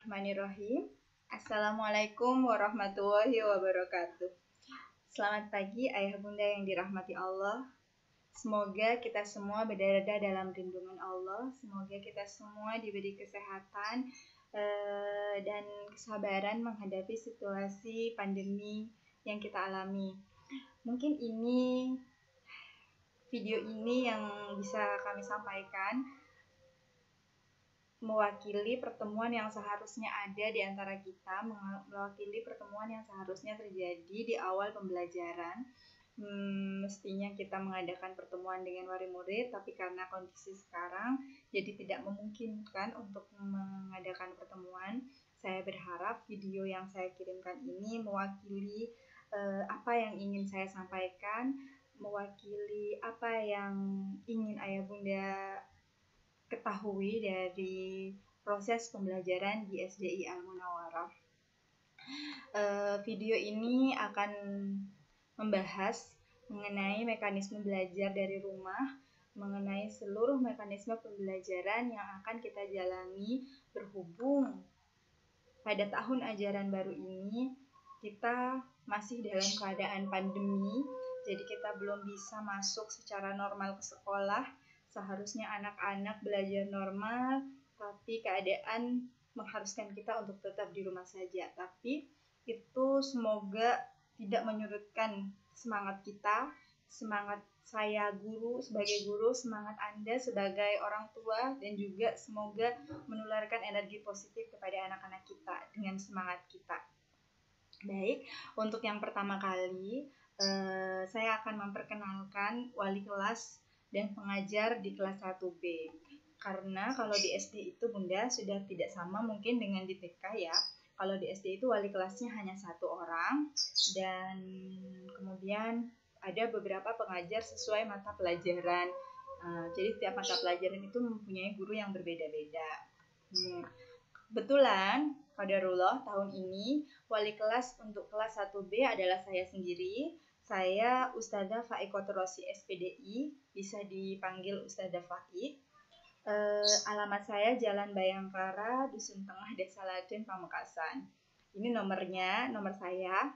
Bismillahirrahmanirrahim. Assalamualaikum warahmatullahi wabarakatuh. Selamat pagi ayah bunda yang dirahmati Allah. Semoga kita semua berada dalam lindungan Allah. Semoga kita semua diberi kesehatan dan kesabaran menghadapi situasi pandemi yang kita alami. Mungkin video ini yang bisa kami sampaikan mewakili pertemuan yang seharusnya ada di antara kita, mewakili pertemuan yang seharusnya terjadi di awal pembelajaran. Mestinya kita mengadakan pertemuan dengan wali murid, tapi karena kondisi sekarang jadi tidak memungkinkan untuk mengadakan pertemuan. Saya berharap video yang saya kirimkan ini mewakili apa yang ingin saya sampaikan, mewakili apa yang ingin ayah bunda ketahui dari proses pembelajaran di SDI Al-Munawwarah. Video ini akan membahas mengenai mekanisme belajar dari rumah, mengenai seluruh mekanisme pembelajaran yang akan kita jalani berhubung pada tahun ajaran baru ini kita masih dalam keadaan pandemi, jadi kita belum bisa masuk secara normal ke sekolah. Seharusnya anak-anak belajar normal, tapi keadaan mengharuskan kita untuk tetap di rumah saja. Tapi itu semoga tidak menyurutkan semangat kita, semangat saya sebagai guru, semangat Anda sebagai orang tua, dan juga semoga menularkan energi positif kepada anak-anak kita dengan semangat kita. Baik, untuk yang pertama kali, saya akan memperkenalkan wali kelas dan pengajar di kelas 1B. Karena kalau di SD itu Bunda sudah tidak sama mungkin dengan di TK ya. Kalau di SD itu wali kelasnya hanya 1 orang dan kemudian ada beberapa pengajar sesuai mata pelajaran. Jadi setiap mata pelajaran itu mempunyai guru yang berbeda-beda. Kebetulan qadarullah tahun ini wali kelas untuk kelas 1B adalah saya sendiri. Saya Ustadzah Faikotur Rosi SPDI, bisa dipanggil Ustadzah Faik. Alamat saya Jalan Bayangkara, Dusun Tengah, Desa Laden, Pamekasan. Ini nomor saya.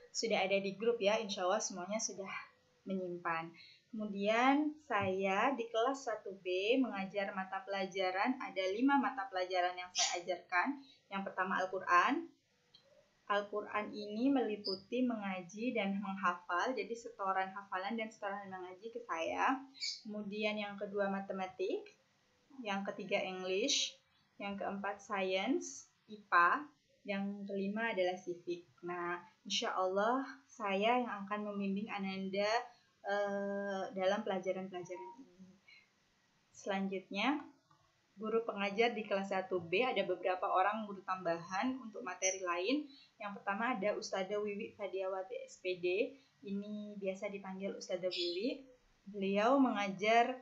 Sudah ada di grup ya, insya Allah semuanya sudah menyimpan. Kemudian saya di kelas 1B mengajar mata pelajaran, ada 5 mata pelajaran yang saya ajarkan. Yang pertama Al-Quran. Al-Quran ini meliputi mengaji dan menghafal, jadi setoran hafalan dan setoran mengaji ke saya. Kemudian yang kedua matematik, yang ketiga English, yang keempat Science, IPA, yang kelima adalah Civic. Nah, insya Allah saya yang akan membimbing Ananda dalam pelajaran-pelajaran ini. Selanjutnya, guru pengajar di kelas 1B ada beberapa orang guru tambahan untuk materi lain. Yang pertama ada Ustadzah Wiwi Fadiawati SPD, ini biasa dipanggil Ustadzah Wiwi. Beliau mengajar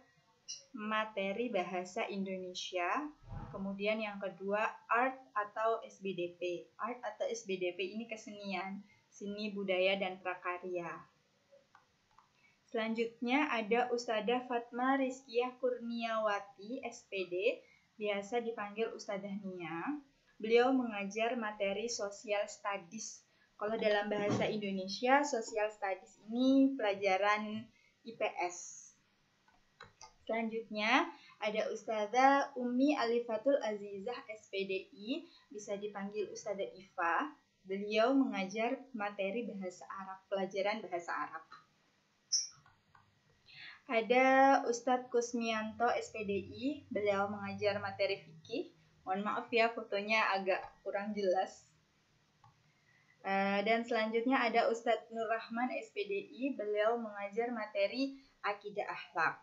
materi bahasa Indonesia. Kemudian yang kedua Art atau SBDP. Art atau SBDP ini kesenian, seni budaya dan prakarya. Selanjutnya ada Ustadzah Fatma Rizkiyah Kurniawati SPD, biasa dipanggil Ustadzah Nia. Beliau mengajar materi Social Studies. Kalau dalam bahasa Indonesia, Social Studies ini pelajaran IPS. Selanjutnya ada Ustadzah Umi Alifatul Azizah SPDI, bisa dipanggil Ustadzah Iva. Beliau mengajar materi bahasa Arab, pelajaran bahasa Arab. Ada Ustadz Kusmianto SPDI, beliau mengajar materi fikih. Mohon maaf ya fotonya agak kurang jelas. Dan selanjutnya ada Ustadz Nur Rahman SPDI, beliau mengajar materi akidah akhlak.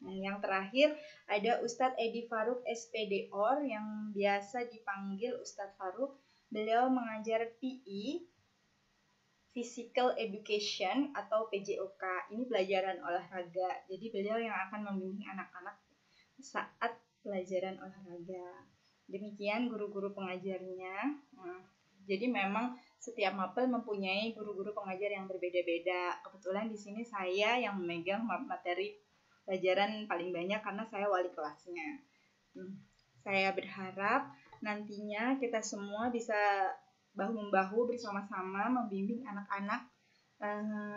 Yang terakhir ada Ustadz Edi Faruk SPDOR yang biasa dipanggil Ustadz Faruk, beliau mengajar PI, Physical Education atau PJOK. Ini pelajaran olahraga. Jadi beliau yang akan membimbing anak-anak saat pelajaran olahraga. Demikian guru-guru pengajarnya. Jadi memang setiap mapel mempunyai guru-guru pengajar yang berbeda-beda. Kebetulan di sini saya yang memegang materi pelajaran paling banyak karena saya wali kelasnya. Saya berharap nantinya kita semua bisa bahu-membahu bersama-sama membimbing anak-anak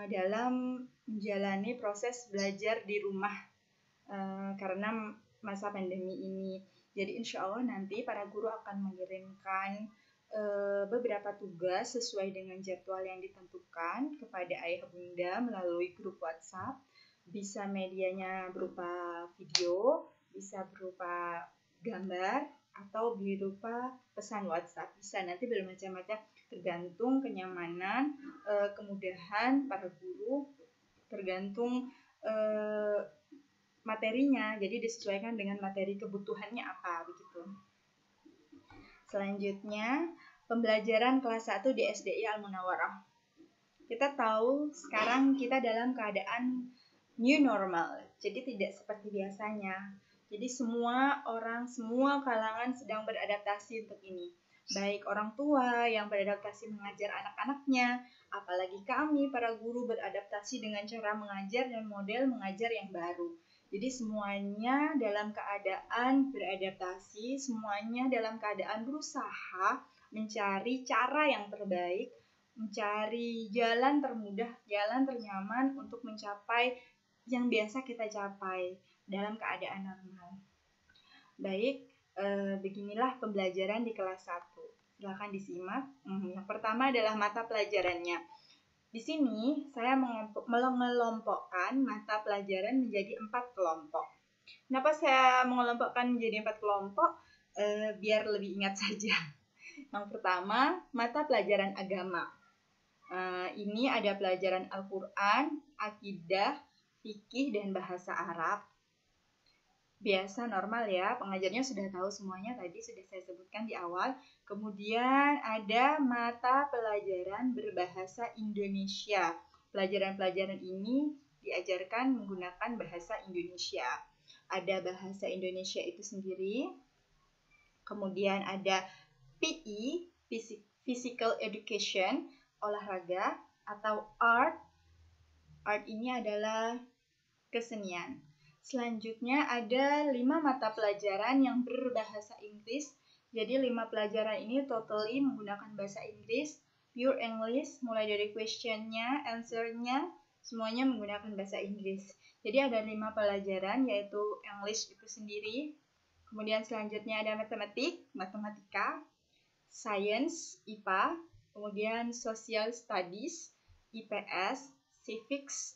dalam menjalani proses belajar di rumah karena masa pandemi ini. Jadi insya Allah nanti para guru akan mengirimkan beberapa tugas sesuai dengan jadwal yang ditentukan kepada ayah bunda melalui grup WhatsApp. Bisa medianya berupa video, bisa berupa gambar, atau berupa pesan WhatsApp. Bisa nanti bermacam-macam tergantung kenyamanan, kemudahan para guru, tergantung materinya. Jadi disesuaikan dengan materi kebutuhannya apa begitu. Selanjutnya, pembelajaran kelas 1 di SDI Al-Munawwarah. Kita tahu sekarang kita dalam keadaan new normal, jadi tidak seperti biasanya. Jadi semua orang, semua kalangan sedang beradaptasi untuk ini. Baik orang tua yang beradaptasi mengajar anak-anaknya, apalagi kami para guru beradaptasi dengan cara mengajar dan model mengajar yang baru. Jadi semuanya dalam keadaan beradaptasi, semuanya dalam keadaan berusaha mencari cara yang terbaik, mencari jalan termudah, jalan ternyaman untuk mencapai yang biasa kita capai dalam keadaan normal. Baik, beginilah pembelajaran di kelas 1. Silakan disimak. Yang pertama adalah mata pelajarannya. Di sini saya mengelompokkan mata pelajaran menjadi 4 kelompok. Kenapa saya mengelompokkan menjadi 4 kelompok? Biar lebih ingat saja. Yang pertama, mata pelajaran agama. Ini ada pelajaran Al-Quran, akidah, fikih, dan bahasa Arab. Biasa normal ya, pengajarnya sudah tahu semuanya, tadi sudah saya sebutkan di awal. Kemudian ada mata pelajaran berbahasa Indonesia. Pelajaran-pelajaran ini diajarkan menggunakan bahasa Indonesia. Ada bahasa Indonesia itu sendiri. Kemudian ada PE, Physical Education, olahraga, atau art. Art ini adalah kesenian. Selanjutnya ada 5 mata pelajaran yang berbahasa Inggris. Jadi 5 pelajaran ini totally menggunakan bahasa Inggris, pure English, mulai dari question-nya, answer-nya, semuanya menggunakan bahasa Inggris. Jadi ada 5 pelajaran yaitu English itu sendiri. Kemudian selanjutnya ada matematika, science, IPA, kemudian social studies, IPS, civics,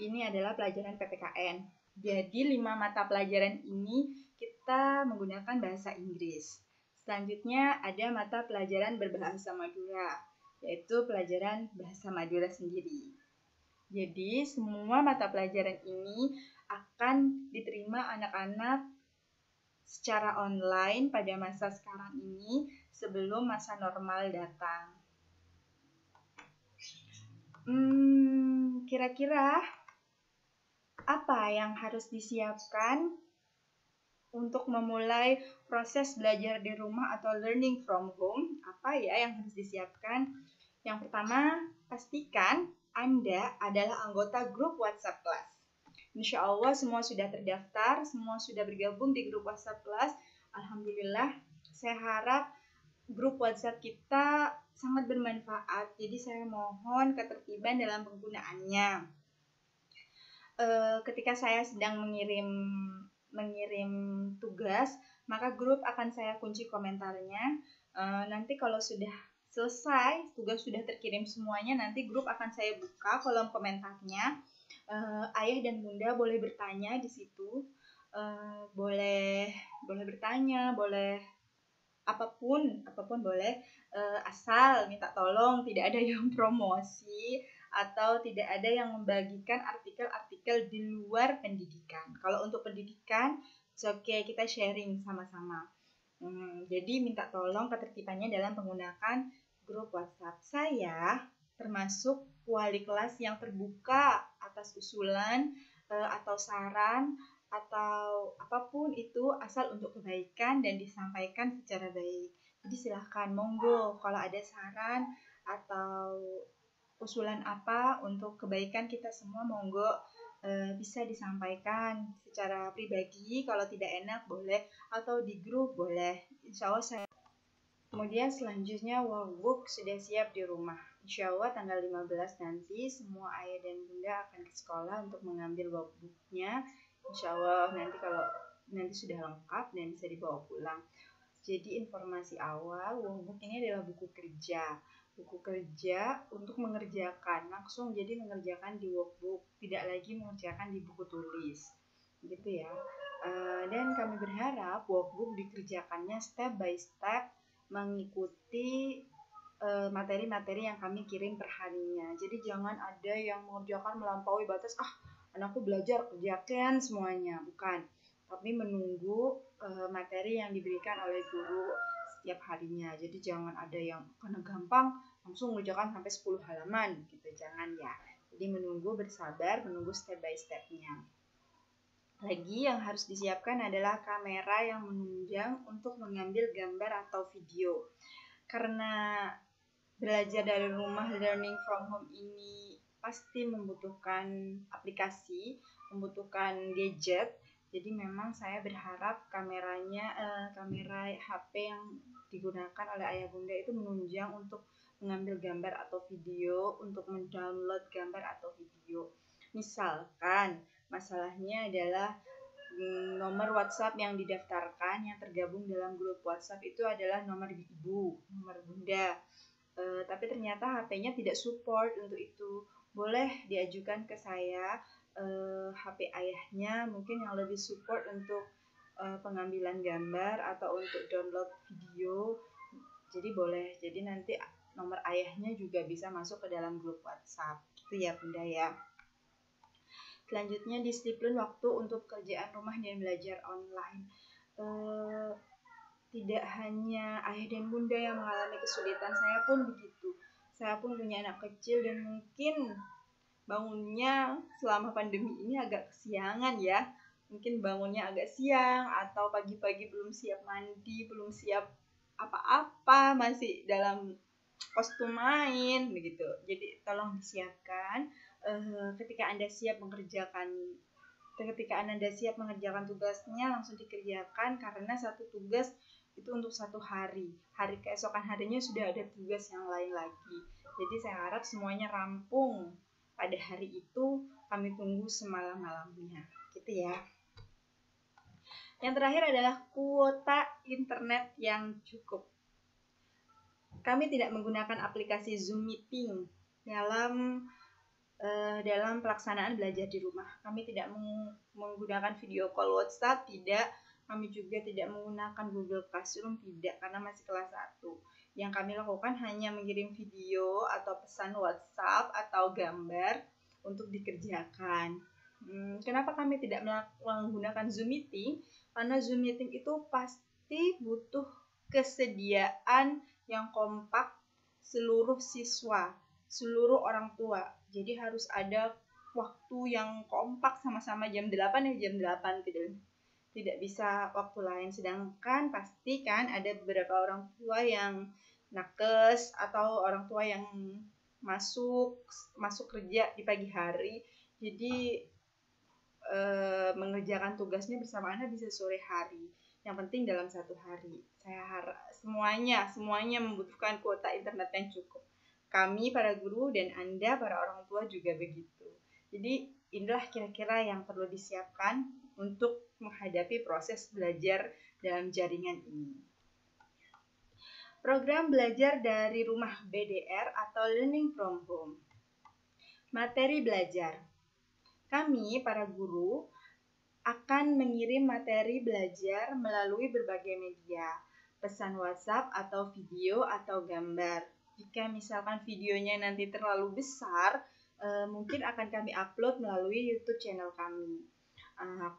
ini adalah pelajaran PPKN. Jadi 5 mata pelajaran ini kita menggunakan bahasa Inggris. Selanjutnya ada mata pelajaran berbahasa Madura, yaitu pelajaran bahasa Madura sendiri. Jadi semua mata pelajaran ini akan diterima anak-anak secara online pada masa sekarang ini sebelum masa normal datang. Kira-kira apa yang harus disiapkan untuk memulai proses belajar di rumah atau learning from home? Apa ya yang harus disiapkan? Yang pertama, pastikan Anda adalah anggota grup WhatsApp kelas. Insya Allah semua sudah terdaftar, semua sudah bergabung di grup WhatsApp kelas. Alhamdulillah, saya harap grup WhatsApp kita sangat bermanfaat. Jadi saya mohon ketertiban dalam penggunaannya. Ketika saya sedang mengirim tugas, maka grup akan saya kunci komentarnya. Nanti kalau sudah selesai, tugas sudah terkirim semuanya, nanti grup akan saya buka kolom komentarnya. Ayah dan bunda boleh bertanya di situ, boleh bertanya, boleh apapun boleh, asal minta tolong tidak ada yang promosi atau tidak ada yang membagikan artikel-artikel di luar pendidikan. Kalau untuk pendidikan, oke, kita sharing sama-sama. Jadi minta tolong ketertibannya dalam menggunakan grup WhatsApp. Saya termasuk wali kelas yang terbuka atas usulan atau saran atau apapun itu asal untuk kebaikan dan disampaikan secara baik. Jadi silahkan, monggo kalau ada saran atau usulan apa untuk kebaikan kita semua, monggo bisa disampaikan secara pribadi, kalau tidak enak boleh, atau di grup boleh. Insya Allah saya. Kemudian selanjutnya workbook sudah siap di rumah. Insya Allah tanggal 15 nanti semua ayah dan bunda akan ke sekolah untuk mengambil workbooknya. Insya Allah nanti sudah lengkap dan bisa dibawa pulang. Jadi informasi awal, workbook ini adalah buku kerja. Buku kerja untuk mengerjakan, langsung jadi mengerjakan di workbook, tidak lagi mengerjakan di buku tulis. Gitu ya. Dan kami berharap workbook dikerjakannya step by step mengikuti materi-materi yang kami kirim per harinya. Jadi jangan ada yang mengerjakan melampaui batas, anakku belajar kerjakan semuanya, bukan. Tapi menunggu materi yang diberikan oleh guru setiap harinya. Jadi jangan ada yang karena gampang langsung mengerjakan sampai 10 halaman gitu, jangan ya. Jadi menunggu, bersabar, menunggu step by stepnya. Lagi yang harus disiapkan adalah kamera yang menunjang untuk mengambil gambar atau video. Karena belajar dari rumah, learning from home ini pasti membutuhkan aplikasi, membutuhkan gadget. Jadi memang saya berharap kamera HP yang digunakan oleh ayah bunda itu menunjang untuk mengambil gambar atau video, untuk mendownload gambar atau video. Misalkan masalahnya adalah nomor WhatsApp yang didaftarkan, yang tergabung dalam grup WhatsApp itu adalah nomor ibu, nomor bunda. Tapi ternyata HP-nya tidak support untuk itu. Boleh diajukan ke saya HP ayahnya mungkin yang lebih support untuk pengambilan gambar atau untuk download video. Jadi boleh. Jadi nanti nomor ayahnya juga bisa masuk ke dalam grup WhatsApp. Itu ya bunda ya. Selanjutnya disiplin waktu untuk pekerjaan rumah dan belajar online. Tidak hanya ayah dan bunda yang mengalami kesulitan, saya pun begitu. Saya pun punya anak kecil dan mungkin bangunnya selama pandemi ini agak kesiangan ya. Mungkin bangunnya agak siang atau pagi-pagi belum siap mandi, belum siap apa-apa, masih dalam kostum main begitu. Jadi tolong disiapkan ketika Anda siap mengerjakan tugasnya langsung dikerjakan, karena satu tugas itu untuk satu hari keesokan harinya sudah ada tugas yang lain lagi. Jadi saya harap semuanya rampung pada hari itu, kami tunggu semalam-malamnya gitu ya. Yang terakhir adalah kuota internet yang cukup. Kami tidak menggunakan aplikasi Zoom Meeting dalam pelaksanaan belajar di rumah. Kami tidak menggunakan video call WhatsApp, tidak. Kami juga tidak menggunakan Google Classroom, tidak, karena masih kelas 1. Yang kami lakukan hanya mengirim video atau pesan WhatsApp atau gambar untuk dikerjakan. Kenapa kami tidak menggunakan Zoom Meeting? Karena Zoom Meeting itu pasti butuh kesediaan yang kompak seluruh siswa, seluruh orang tua. Jadi harus ada waktu yang kompak sama-sama jam 8 ya jam 8 tidak bisa waktu lain. Sedangkan pasti kan ada beberapa orang tua yang nakes atau orang tua yang masuk kerja di pagi hari. Jadi mengerjakan tugasnya bersamaan bisa sore hari. Yang penting dalam satu hari. Saya harap semuanya membutuhkan kuota internet yang cukup. Kami para guru dan Anda para orang tua juga begitu. Jadi inilah kira-kira yang perlu disiapkan untuk menghadapi proses belajar dalam jaringan ini. Program belajar dari rumah BDR atau Learning from Home. Materi belajar. Kami para guru akan mengirim materi belajar melalui berbagai media, pesan WhatsApp atau video atau gambar. Jika misalkan videonya nanti terlalu besar, mungkin akan kami upload melalui YouTube channel kami.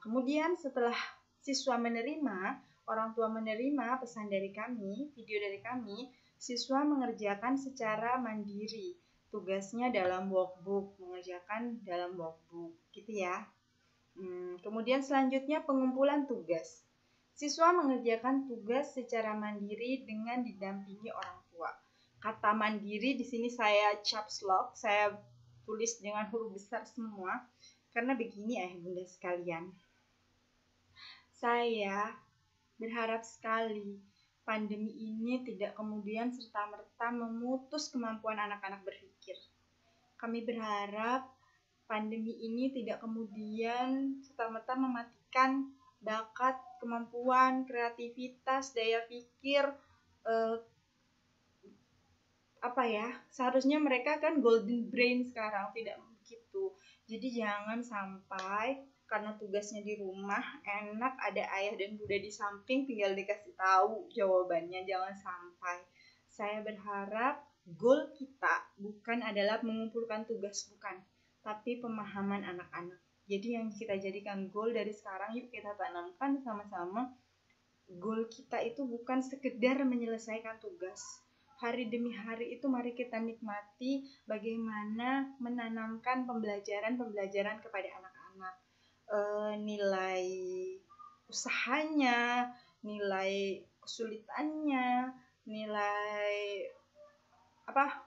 Kemudian setelah siswa menerima, orang tua menerima pesan dari kami, video dari kami, siswa mengerjakan secara mandiri. Tugasnya dalam workbook, mengerjakan dalam workbook, gitu ya. Kemudian selanjutnya pengumpulan tugas. Siswa mengerjakan tugas secara mandiri dengan didampingi orang tua. Kata mandiri di sini saya caps lock, saya tulis dengan huruf besar semua. Karena begini ayah bunda sekalian, saya berharap sekali pandemi ini tidak kemudian serta-merta memutus kemampuan anak-anak berpikir. Kami berharap pandemi ini tidak kemudian serta-merta mematikan bakat, kemampuan, kreativitas, daya pikir, seharusnya mereka kan golden brain sekarang, tidak begitu. Jadi jangan sampai karena tugasnya di rumah enak ada ayah dan bunda di samping tinggal dikasih tahu jawabannya, jangan sampai. Saya berharap goal kita bukan adalah mengumpulkan tugas, bukan, tapi pemahaman anak-anak. Jadi yang kita jadikan goal dari sekarang, yuk kita tanamkan sama-sama. Goal kita itu bukan sekedar menyelesaikan tugas. Hari demi hari itu mari kita nikmati bagaimana menanamkan pembelajaran kepada anak-anak. Nilai usahanya, nilai kesulitannya, nilai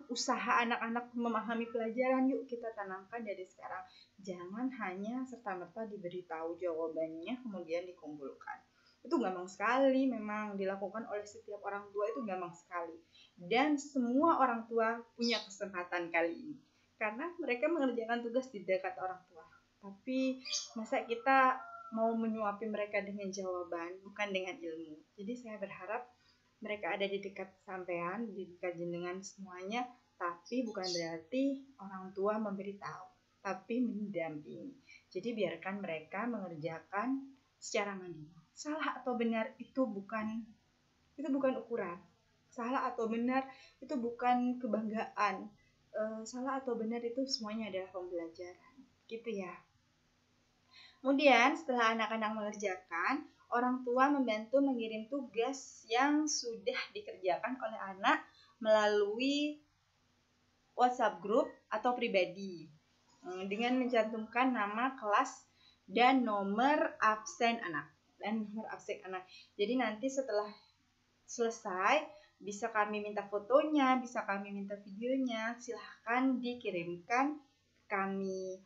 usaha anak-anak memahami pelajaran, yuk kita tanamkan dari sekarang. Jangan hanya serta-merta diberitahu jawabannya kemudian dikumpulkan. Itu gampang sekali, memang dilakukan oleh setiap orang tua, itu gampang sekali. Dan semua orang tua punya kesempatan kali ini, karena mereka mengerjakan tugas di dekat orang tua. Tapi masa kita mau menyuapi mereka dengan jawaban, bukan dengan ilmu. Jadi saya berharap mereka ada di dekat sampean, di dekat jenengan semuanya, tapi bukan berarti orang tua memberitahu, tapi mendampingi. Jadi biarkan mereka mengerjakan secara mandiri. Salah atau benar itu bukan ukuran. Salah atau benar itu bukan kebanggaan. Salah atau benar itu semuanya adalah pembelajaran. Gitu ya. Kemudian setelah anak-anak mengerjakan, orang tua membantu mengirim tugas yang sudah dikerjakan oleh anak melalui WhatsApp group atau pribadi dengan mencantumkan nama kelas dan nomor absen anak. Jadi nanti setelah selesai bisa kami minta fotonya, bisa kami minta videonya, silahkan dikirimkan ke kami.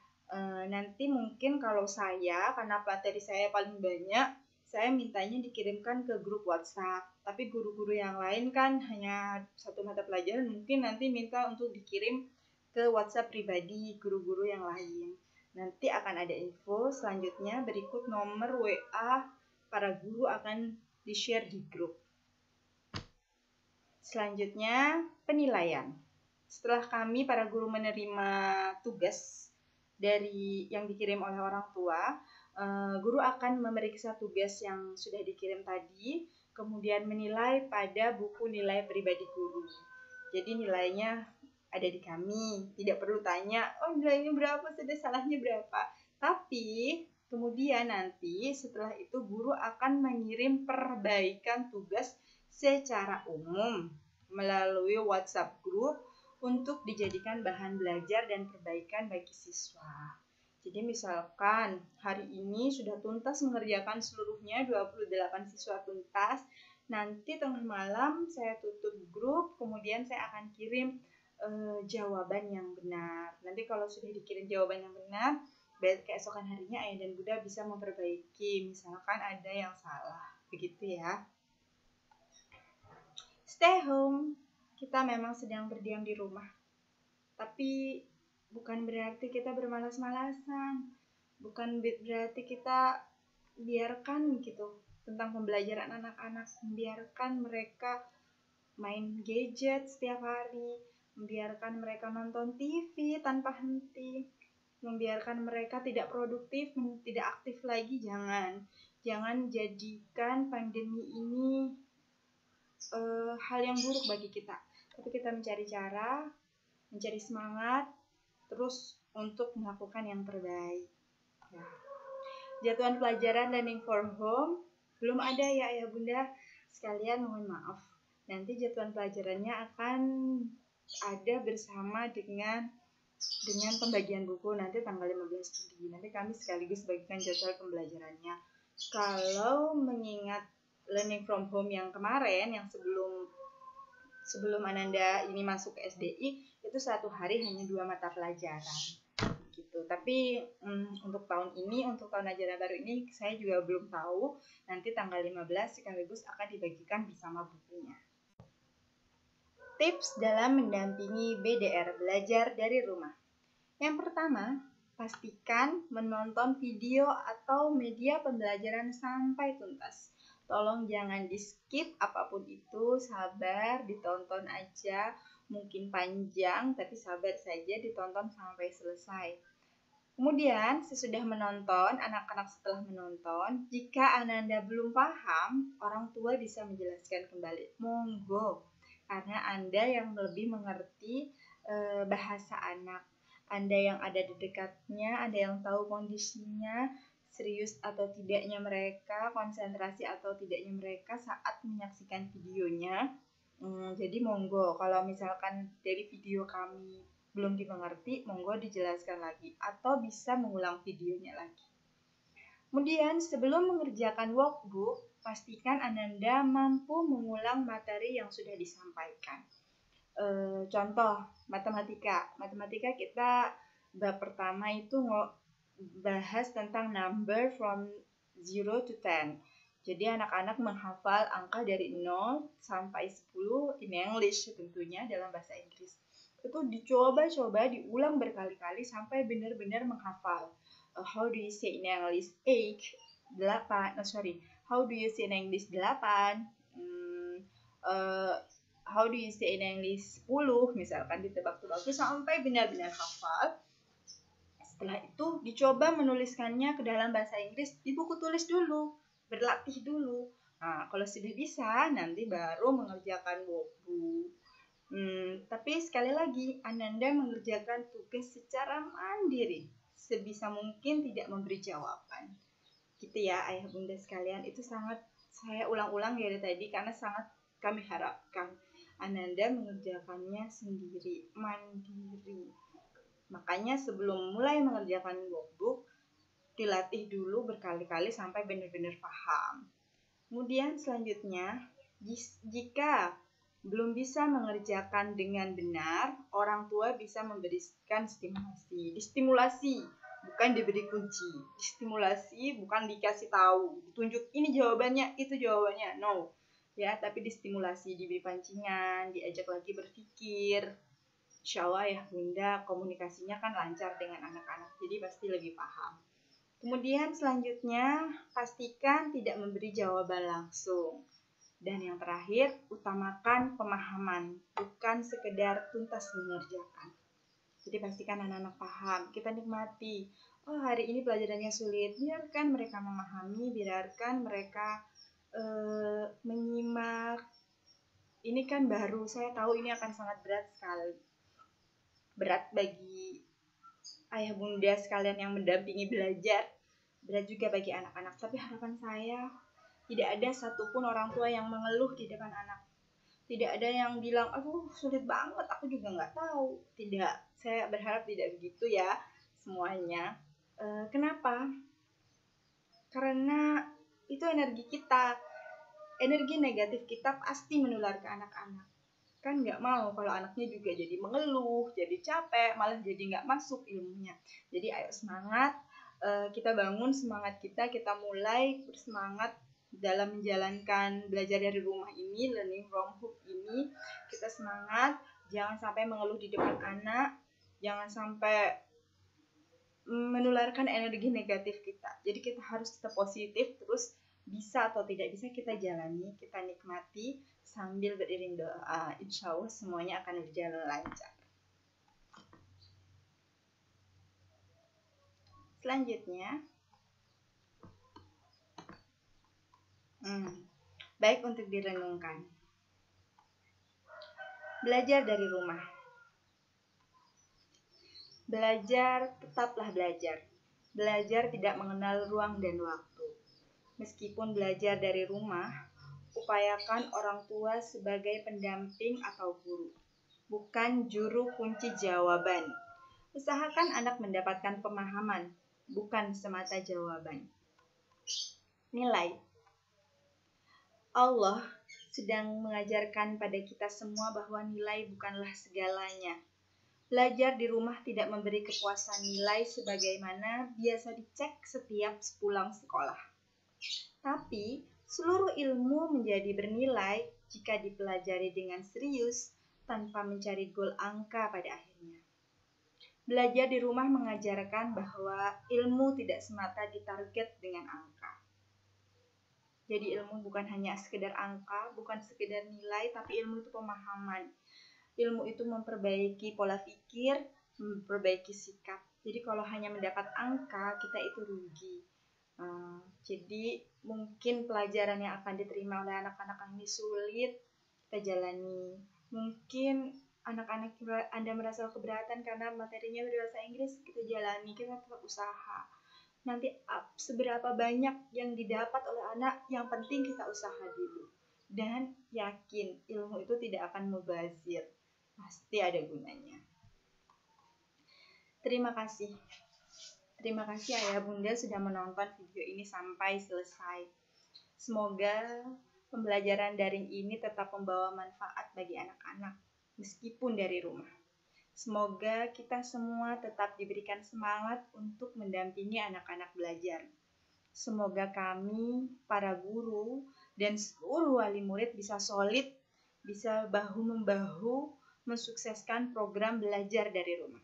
Nanti mungkin kalau saya, karena materi saya paling banyak, saya mintanya dikirimkan ke grup WhatsApp. Tapi guru-guru yang lain kan hanya satu mata pelajaran, mungkin nanti minta untuk dikirim ke WhatsApp pribadi guru-guru yang lain. Nanti akan ada info selanjutnya, berikut nomor WA para guru akan di-share di grup. Selanjutnya, penilaian. Setelah kami para guru menerima tugas dari yang dikirim oleh orang tua, guru akan memeriksa tugas yang sudah dikirim tadi, kemudian menilai pada buku nilai pribadi guru. Jadi nilainya ada di kami, tidak perlu tanya, nilainya berapa, sudah salahnya berapa. Tapi kemudian nanti setelah itu guru akan mengirim perbaikan tugas secara umum melalui WhatsApp group untuk dijadikan bahan belajar dan perbaikan bagi siswa. Jadi misalkan hari ini sudah tuntas mengerjakan seluruhnya, 28 siswa tuntas, nanti tengah malam saya tutup grup, kemudian saya akan kirim jawaban yang benar. Nanti kalau sudah dikirim jawaban yang benar, keesokan harinya ayah dan bunda bisa memperbaiki, misalkan ada yang salah, begitu ya. Stay home, kita memang sedang berdiam di rumah, tapi bukan berarti kita bermalas-malasan, bukan berarti kita biarkan gitu tentang pembelajaran anak-anak, membiarkan mereka main gadget setiap hari, membiarkan mereka nonton TV tanpa henti, membiarkan mereka tidak produktif, tidak aktif lagi. Jangan jadikan pandemi ini hal yang buruk bagi kita, tapi kita mencari cara, mencari semangat terus untuk melakukan yang terbaik ya. Jadwal pelajaran learning from home belum ada ya ayah bunda sekalian, mohon maaf. Nanti jadwal pelajarannya akan ada bersama dengan pembagian buku nanti tanggal 15 Juli. Nanti kami sekaligus bagikan jadwal pembelajarannya. Kalau mengingat learning from home yang kemarin, yang sebelum Ananda ini masuk ke SDI, itu satu hari hanya 2 mata pelajaran. gitu. Tapi untuk tahun ini, untuk tahun ajaran baru ini saya juga belum tahu. Nanti tanggal 15 sekaligus akan dibagikan bersama bukunya. Tips dalam mendampingi BDR, belajar dari rumah. Yang pertama, pastikan menonton video atau media pembelajaran sampai tuntas. Tolong jangan di-skip apapun itu, sabar, ditonton aja. Mungkin panjang, tapi sabar saja ditonton sampai selesai. Kemudian, sesudah menonton, anak-anak setelah menonton, jika Ananda belum paham, orang tua bisa menjelaskan kembali. Monggo, karena Anda yang lebih mengerti bahasa anak. Anda yang ada di dekatnya, Anda yang tahu kondisinya, serius atau tidaknya mereka, konsentrasi atau tidaknya mereka saat menyaksikan videonya. Jadi monggo, kalau misalkan dari video kami belum dimengerti, monggo dijelaskan lagi atau bisa mengulang videonya lagi. Kemudian sebelum mengerjakan workbook, pastikan Ananda mampu mengulang materi yang sudah disampaikan. Contoh matematika kita bab pertama itu bahas tentang number from 0 to 10. Jadi anak-anak menghafal angka dari 0 sampai 10 in English tentunya dalam bahasa Inggris. Itu dicoba diulang berkali-kali sampai benar-benar menghafal. How do you say in English 8? 8. How do you say in English 8? How do you say in English 10? Misalkan ditebak-tebak itu sampai benar-benar hafal. Setelah itu dicoba menuliskannya ke dalam bahasa Inggris di buku tulis dulu, berlatih dulu. Nah, kalau sudah bisa, nanti baru mengerjakan workbook. Tapi sekali lagi, Ananda mengerjakan tugas secara mandiri, sebisa mungkin tidak memberi jawaban. Gitu ya, ayah bunda sekalian, itu sangat saya ulang-ulang dari tadi karena sangat kami harapkan Ananda mengerjakannya sendiri, mandiri. Makanya sebelum mulai mengerjakan workbook, dilatih dulu berkali-kali sampai benar-benar paham. Kemudian selanjutnya, jika belum bisa mengerjakan dengan benar, orang tua bisa memberikan stimulasi. Distimulasi, bukan diberi kunci. Distimulasi bukan dikasih tahu, ditunjuk ini jawabannya, itu jawabannya. No. Ya, tapi distimulasi, diberi pancingan, diajak lagi berpikir. Insya Allah ya bunda, komunikasinya kan lancar dengan anak-anak, jadi pasti lebih paham. Kemudian selanjutnya, pastikan tidak memberi jawaban langsung. Dan yang terakhir, utamakan pemahaman, bukan sekedar tuntas mengerjakan. Jadi pastikan anak-anak paham, kita nikmati. Oh, hari ini pelajarannya sulit, biarkan mereka memahami, biarkan mereka menyimak. Ini kan baru, saya tahu ini akan sangat berat sekali. Berat bagi ayah bunda sekalian yang mendampingi belajar, berat juga bagi anak-anak. Tapi harapan saya, tidak ada satupun orang tua yang mengeluh di depan anak. Tidak ada yang bilang, aduh sulit banget, aku juga nggak tahu. Tidak, saya berharap tidak begitu ya semuanya. Kenapa? Karena itu energi kita, energi negatif kita pasti menular ke anak-anak. Kan nggak mau kalau anaknya juga jadi mengeluh, jadi capek, malah jadi nggak masuk ilmunya. Jadi ayo semangat, kita bangun semangat kita mulai bersemangat dalam menjalankan belajar dari rumah ini, learning from home ini. Kita semangat, jangan sampai mengeluh di depan anak, jangan sampai menularkan energi negatif kita. Jadi kita harus tetap positif, terus bisa atau tidak bisa kita jalani, kita nikmati sambil beriring doa. Insya Allah semuanya akan berjalan lancar. Selanjutnya, baik untuk direnungkan. Belajar dari rumah. Belajar, tetaplah belajar. Belajar tidak mengenal ruang dan waktu. Meskipun belajar dari rumah, upayakan orang tua sebagai pendamping atau guru, bukan juru kunci jawaban. Usahakan anak mendapatkan pemahaman, bukan semata jawaban. Nilai. Allah sedang mengajarkan pada kita semua bahwa nilai bukanlah segalanya. Belajar di rumah tidak memberi kepuasan nilai sebagaimana biasa dicek setiap sepulang sekolah. Tapi, seluruh ilmu menjadi bernilai jika dipelajari dengan serius tanpa mencari gol angka pada akhirnya. Belajar di rumah mengajarkan bahwa ilmu tidak semata ditarget dengan angka. Jadi ilmu bukan hanya sekedar angka, bukan sekedar nilai, tapi ilmu itu pemahaman. Ilmu itu memperbaiki pola pikir, memperbaiki sikap. Jadi kalau hanya mendapat angka, kita itu rugi. Jadi mungkin pelajaran yang akan diterima oleh anak-anak ini sulit, kita jalani. Mungkin anak-anak Anda merasa keberatan karena materinya berbahasa Inggris, kita jalani, kita tetap usaha. Nanti seberapa banyak yang didapat oleh anak, yang penting kita usaha dulu. Dan yakin ilmu itu tidak akan mubazir, pasti ada gunanya. Terima kasih. Terima kasih Ayah Bunda sudah menonton video ini sampai selesai. Semoga pembelajaran daring ini tetap membawa manfaat bagi anak-anak, meskipun dari rumah. Semoga kita semua tetap diberikan semangat untuk mendampingi anak-anak belajar. Semoga kami, para guru, dan seluruh wali murid bisa solid, bisa bahu-membahu mensukseskan program belajar dari rumah.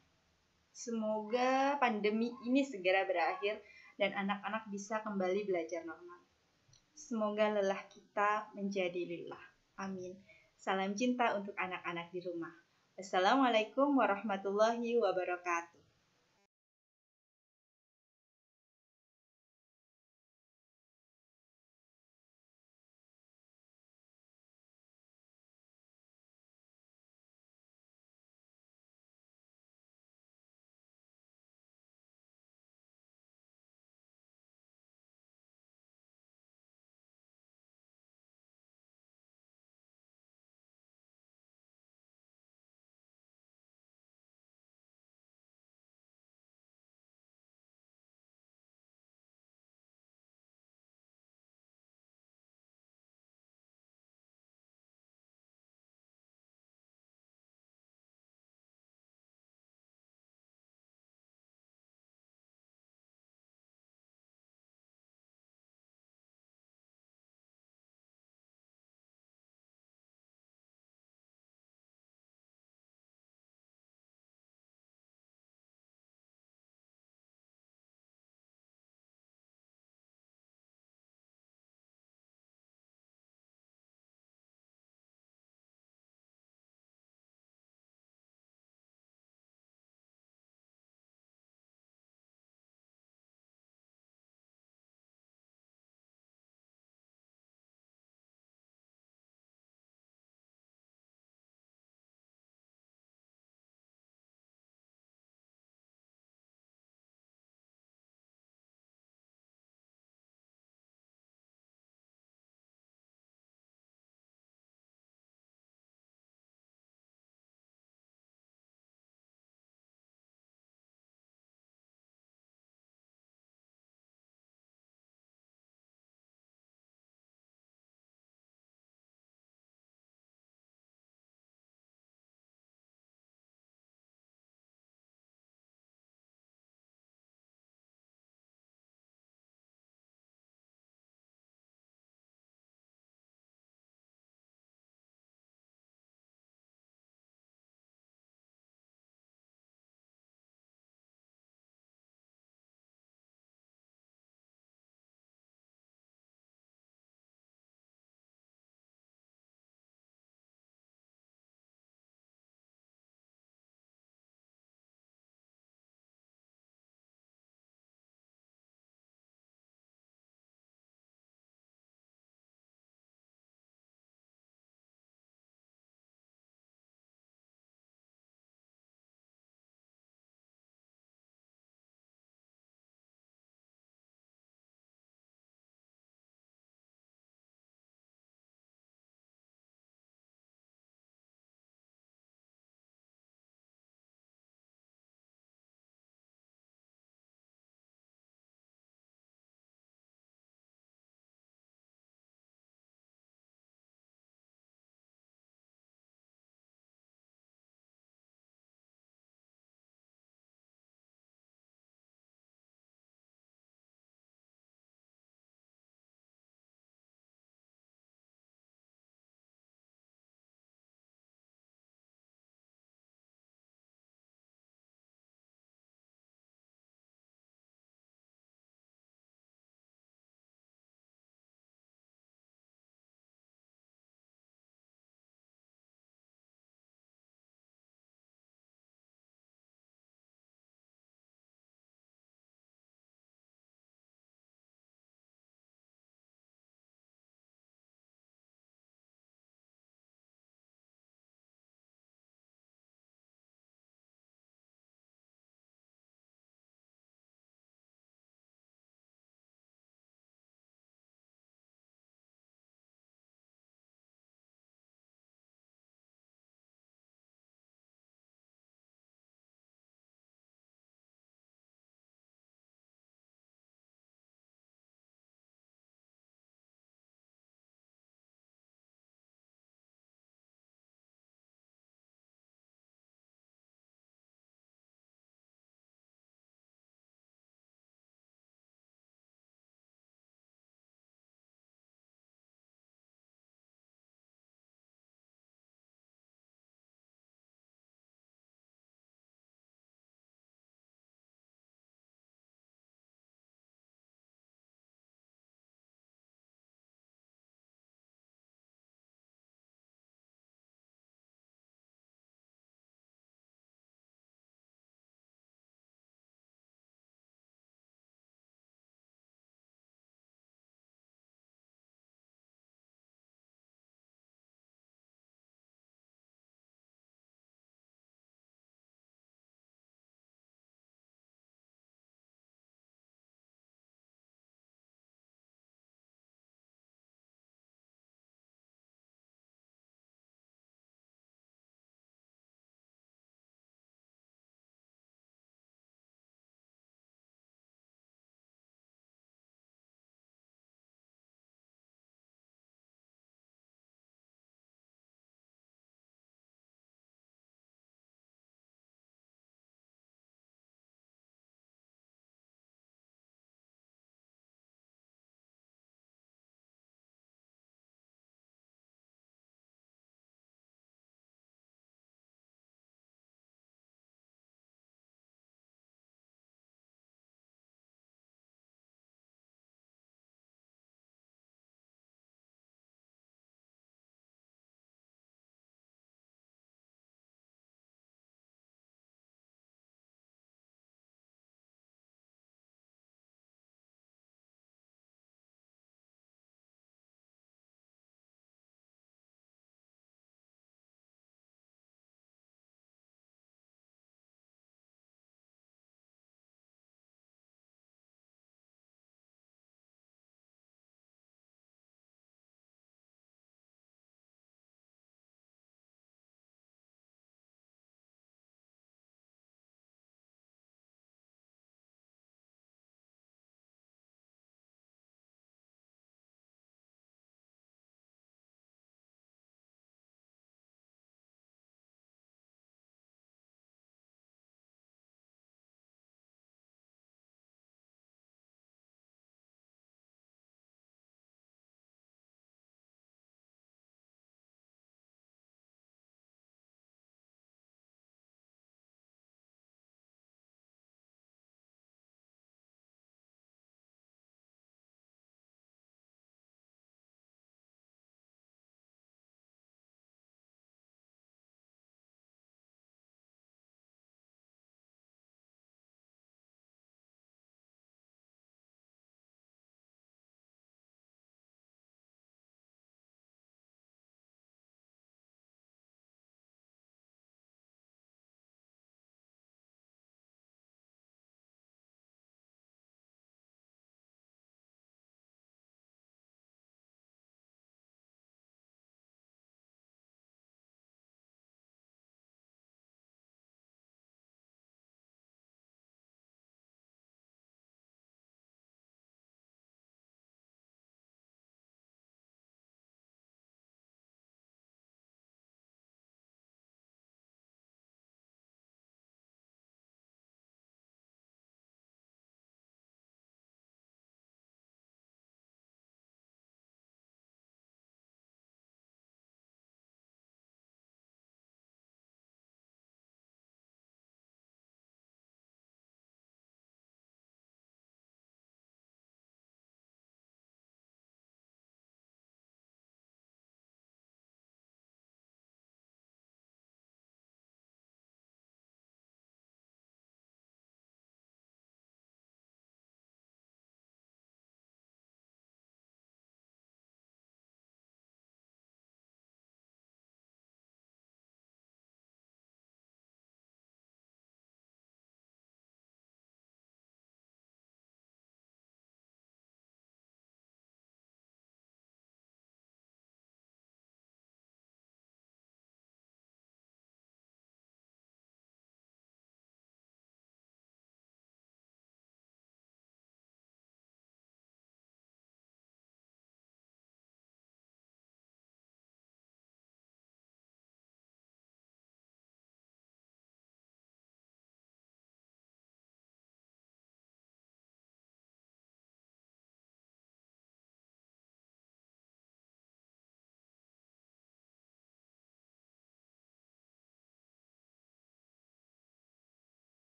Semoga pandemi ini segera berakhir dan anak-anak bisa kembali belajar normal. Semoga lelah kita menjadi lillah. Amin. Salam cinta untuk anak-anak di rumah. Assalamualaikum warahmatullahi wabarakatuh.